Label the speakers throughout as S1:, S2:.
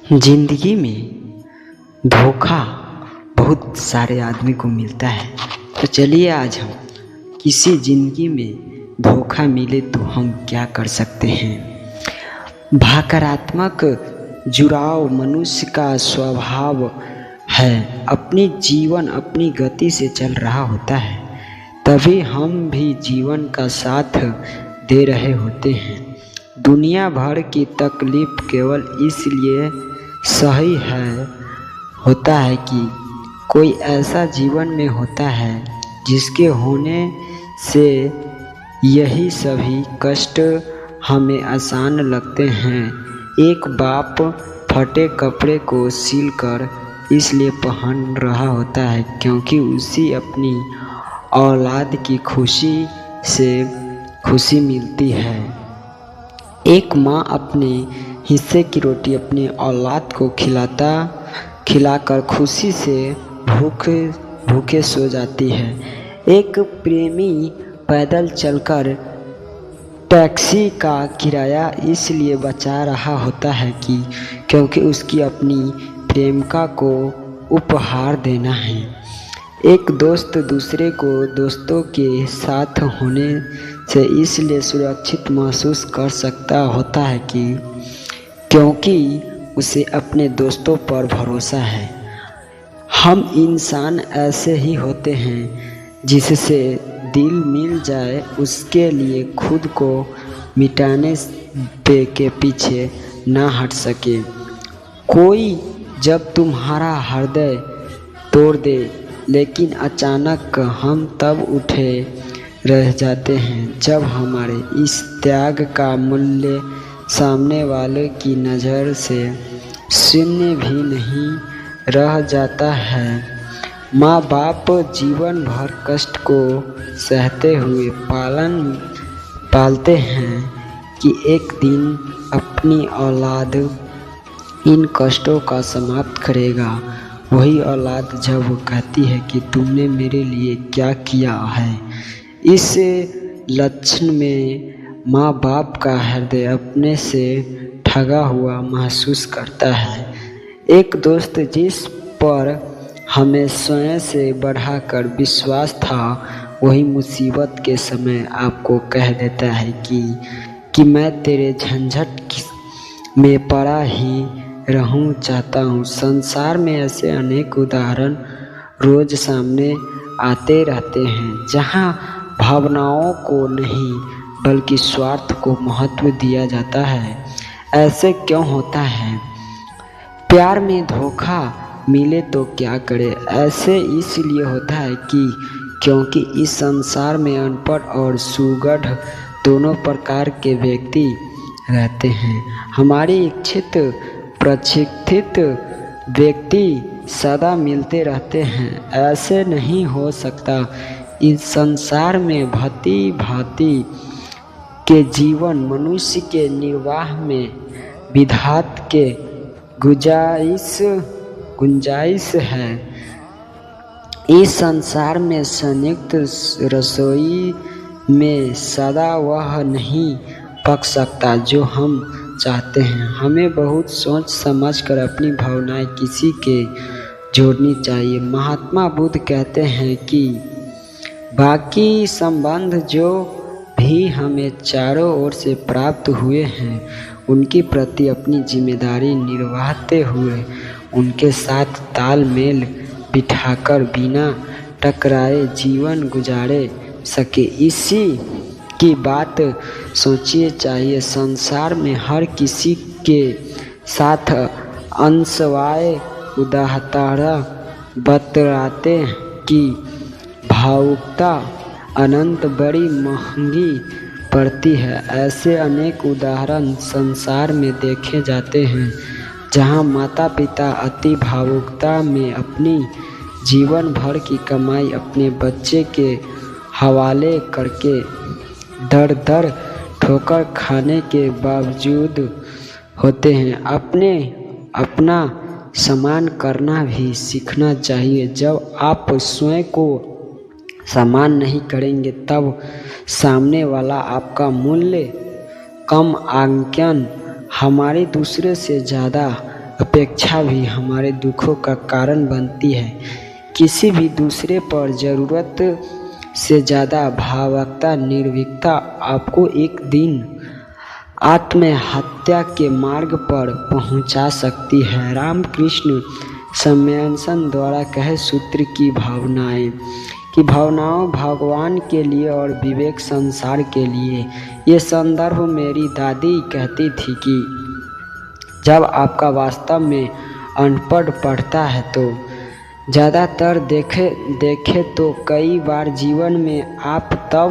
S1: जिंदगी में धोखा बहुत सारे आदमी को मिलता है। तो चलिए आज हम किसी जिंदगी में धोखा मिले तो हम क्या कर सकते हैं। भावनात्मक जुड़ाव मनुष्य का स्वभाव है। अपनी जीवन अपनी गति से चल रहा होता है, तभी हम भी जीवन का साथ दे रहे होते हैं। दुनिया भर की तकलीफ केवल इसलिए सही होता है कि कोई ऐसा जीवन में होता है जिसके होने से यही सभी कष्ट हमें आसान लगते हैं। एक बाप फटे कपड़े को सिलकर इसलिए पहन रहा होता है क्योंकि उसे अपनी औलाद की खुशी से खुशी मिलती है। एक माँ अपने हिस्से की रोटी अपनी औलाद को खिलाकर खुशी से भूखे सो जाती है। एक प्रेमी पैदल चलकर टैक्सी का किराया इसलिए बचा रहा होता है क्योंकि उसकी अपनी प्रेमिका को उपहार देना है। एक दोस्त दूसरे को दोस्तों के साथ होने से इसलिए सुरक्षित महसूस कर सकता होता है क्योंकि उसे अपने दोस्तों पर भरोसा है। हम इंसान ऐसे ही होते हैं, जिससे दिल मिल जाए उसके लिए खुद को मिटाने के पीछे ना हट सके। कोई जब तुम्हारा हृदय तोड़ दे, लेकिन अचानक हम तब उठे रह जाते हैं जब हमारे इस त्याग का मूल्य सामने वाले की नज़र से शून्य भी नहीं रह जाता है। माँ बाप जीवन भर कष्ट को सहते हुए पालते हैं कि एक दिन अपनी औलाद इन कष्टों का समाप्त करेगा। वही औलाद जब कहती है कि तुमने मेरे लिए क्या किया है, इस लक्षण में माँ बाप का हृदय अपने से ठगा हुआ महसूस करता है। एक दोस्त जिस पर हमें स्वयं से बढ़ाकर विश्वास था, वही मुसीबत के समय आपको कह देता है कि मैं तेरे झंझट में पड़ा ही रहूं चाहता हूँ। संसार में ऐसे अनेक उदाहरण रोज सामने आते रहते हैं जहाँ भावनाओं को नहीं बल्कि स्वार्थ को महत्व दिया जाता है। ऐसे क्यों होता है? प्यार में धोखा मिले तो क्या करे? ऐसे इसलिए होता है क्योंकि इस संसार में अनपढ़ और सुगढ़ दोनों प्रकार के व्यक्ति रहते हैं। हमारी इच्छित प्रशिक्षित व्यक्ति सदा मिलते रहते हैं। ऐसे नहीं हो सकता। इस संसार में भांति के जीवन मनुष्य के निर्वाह में विधाता के गुंजाइश है। इस संसार में संयुक्त रसोई में सदा वह नहीं पक सकता जो हम चाहते हैं। हमें बहुत सोच समझ कर अपनी भावनाएं किसी के जोड़नी चाहिए। महात्मा बुद्ध कहते हैं कि बाकी संबंध जो भी हमें चारों ओर से प्राप्त हुए हैं, उनके प्रति अपनी जिम्मेदारी निभाते हुए उनके साथ तालमेल बिठाकर बिना टकराए जीवन गुजारे सके, इसी की बात सोचिए चाहिए। संसार में हर किसी के साथ अंशवाय उदाहरण बतलाते कि भावुकता अनंत बड़ी महंगी पड़ती है। ऐसे अनेक उदाहरण संसार में देखे जाते हैं जहां माता पिता अति भावुकता में अपनी जीवन भर की कमाई अपने बच्चे के हवाले करके दर ठोकर खाने के बावजूद होते हैं। अपना सम्मान करना भी सीखना चाहिए। जब आप स्वयं को सम्मान नहीं करेंगे तब सामने वाला आपका मूल्य कम आंकन हमारे दूसरे से ज़्यादा अपेक्षा भी हमारे दुखों का कारण बनती है। किसी भी दूसरे पर ज़रूरत से ज़्यादा भावुकता, निर्भीकता आपको एक दिन आत्महत्या के मार्ग पर पहुंचा सकती है। रामकृष्ण सम्यसन द्वारा कहे सूत्र की भावनाओं भगवान के लिए और विवेक संसार के लिए। ये संदर्भ मेरी दादी कहती थी कि जब आपका वास्तव में अनपढ़ पढ़ता है तो ज़्यादातर देखे तो कई बार जीवन में आप तब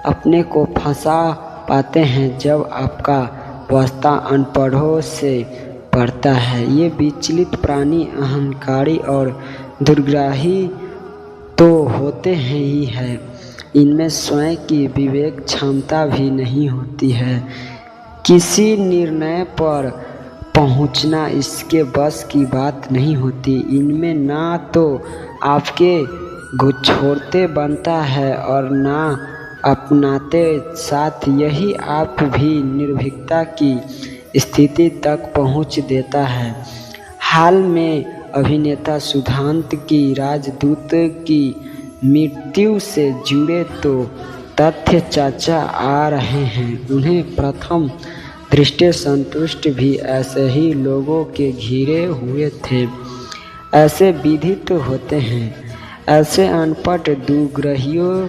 S1: अपने को फंसा पाते हैं जब आपका वास्ता अनपढ़ों से पड़ता है। ये विचलित प्राणी अहंकारी और दुर्ग्राही तो होते हैं ही है, इनमें स्वयं की विवेक क्षमता भी नहीं होती है। किसी निर्णय पर पहुंचना इसके बस की बात नहीं होती। इनमें ना तो आपके छोड़ते बनता है और ना अपनाते। साथ यही आप भी निर्भीकता की स्थिति तक पहुंच देता है। हाल में अभिनेता सुशांत की राजदूत की मृत्यु से जुड़े तो तथ्य चर्चा आ रहे हैं। उन्हें प्रथम दृष्टया संतुष्ट भी ऐसे ही लोगों के घिरे हुए थे। ऐसे विदित होते हैं। ऐसे अनपढ़ दुर्ग्रहियों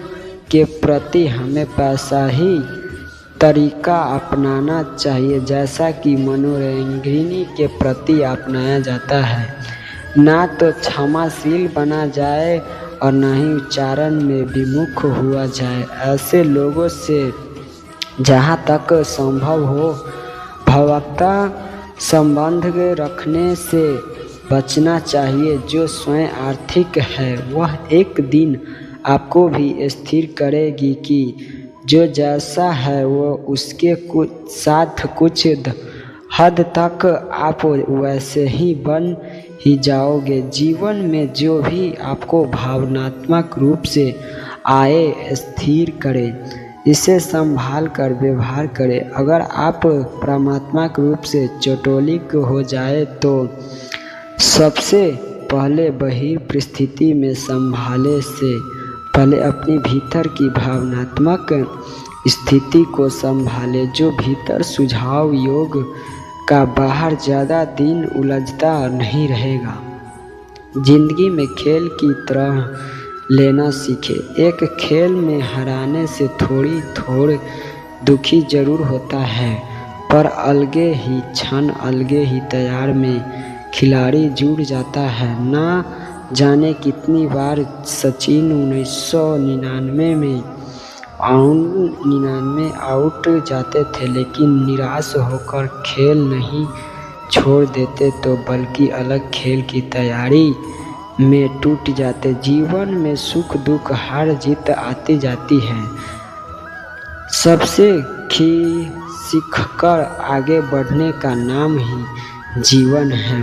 S1: के प्रति हमें पैसा ही तरीका अपनाना चाहिए जैसा कि मनोरंजनी के प्रति अपनाया जाता है। ना तो क्षमाशील बना जाए और ना ही उच्चारण में विमुख हुआ जाए। ऐसे लोगों से जहाँ तक संभव हो भावुकता संबंध रखने से बचना चाहिए। जो स्वयं आर्थिक है वह एक दिन आपको भी स्थिर करेगी कि जो जैसा है वो उसके साथ कुछ हद तक आप वैसे ही बन ही जाओगे। जीवन में जो भी आपको भावनात्मक रूप से आए स्थिर करे, इसे संभाल कर व्यवहार करें। अगर आप परमात्मक रूप से चटोलिक हो जाए तो सबसे पहले बाहरी परिस्थिति में संभाले से पहले अपनी भीतर की भावनात्मक स्थिति को संभाले। जो भीतर सुझाव योग का बाहर ज़्यादा दिन उलझता नहीं रहेगा। जिंदगी में खेल की तरह लेना सीखे। एक खेल में हारने से थोड़ी दुखी जरूर होता है, पर अलगे ही क्षण अलगे ही तैयार में खिलाड़ी जुड़ जाता है। ना जाने कितनी बार सचिन 1999 में आउट जाते थे, लेकिन निराश होकर खेल नहीं छोड़ देते तो बल्कि अलग खेल की तैयारी में टूट जाते। जीवन में सुख दुख हार जीत आती जाती है। सबसे सीखकर आगे बढ़ने का नाम ही जीवन है।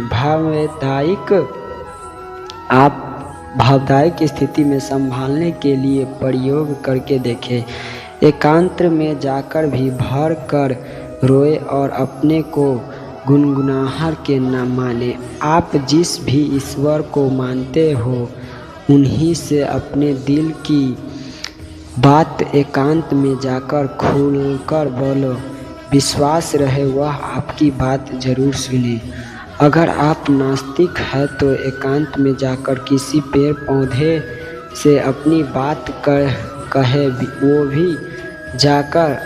S1: भावदायक स्थिति में संभालने के लिए प्रयोग करके देखें। एकांत में जाकर भी भर कर रोए और अपने को गुनगुनाहट के न माने। आप जिस भी ईश्वर को मानते हो उन्हीं से अपने दिल की बात एकांत में जाकर खुलकर बोलो। विश्वास रहे वह आपकी बात जरूर सुने। अगर आप नास्तिक हैं तो एकांत में जाकर किसी पेड़ पौधे से अपनी बात कहे, वो भी जाकर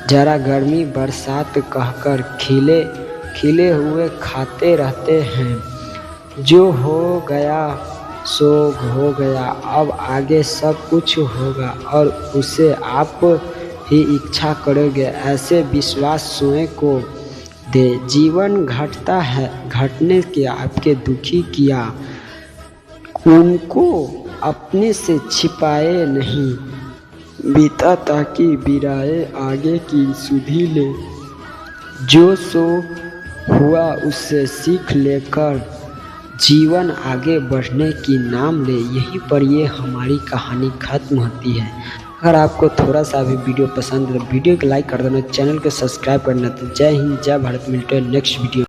S1: जरा गर्मी बरसात कहकर खिले हुए खाते रहते हैं। जो हो गया सो हो गया, अब आगे सब कुछ होगा और उसे आप ही इच्छा करोगे। ऐसे विश्वास स्वयं को दे। जीवन घटता है, घटने के आपके दुखी किया, उनको अपने से छिपाए नहीं। बीता ताकि बिराए आगे की सुधि ले। जो सो हुआ उससे सीख लेकर जीवन आगे बढ़ने की नाम ले। यहीं पर ये हमारी कहानी खत्म होती है। अगर आपको थोड़ा सा भी वीडियो पसंद है तो वीडियो को लाइक कर देना, चैनल को सब्सक्राइब करना। तो जय हिंद, जय भारत। मिलते हैं नेक्स्ट वीडियो।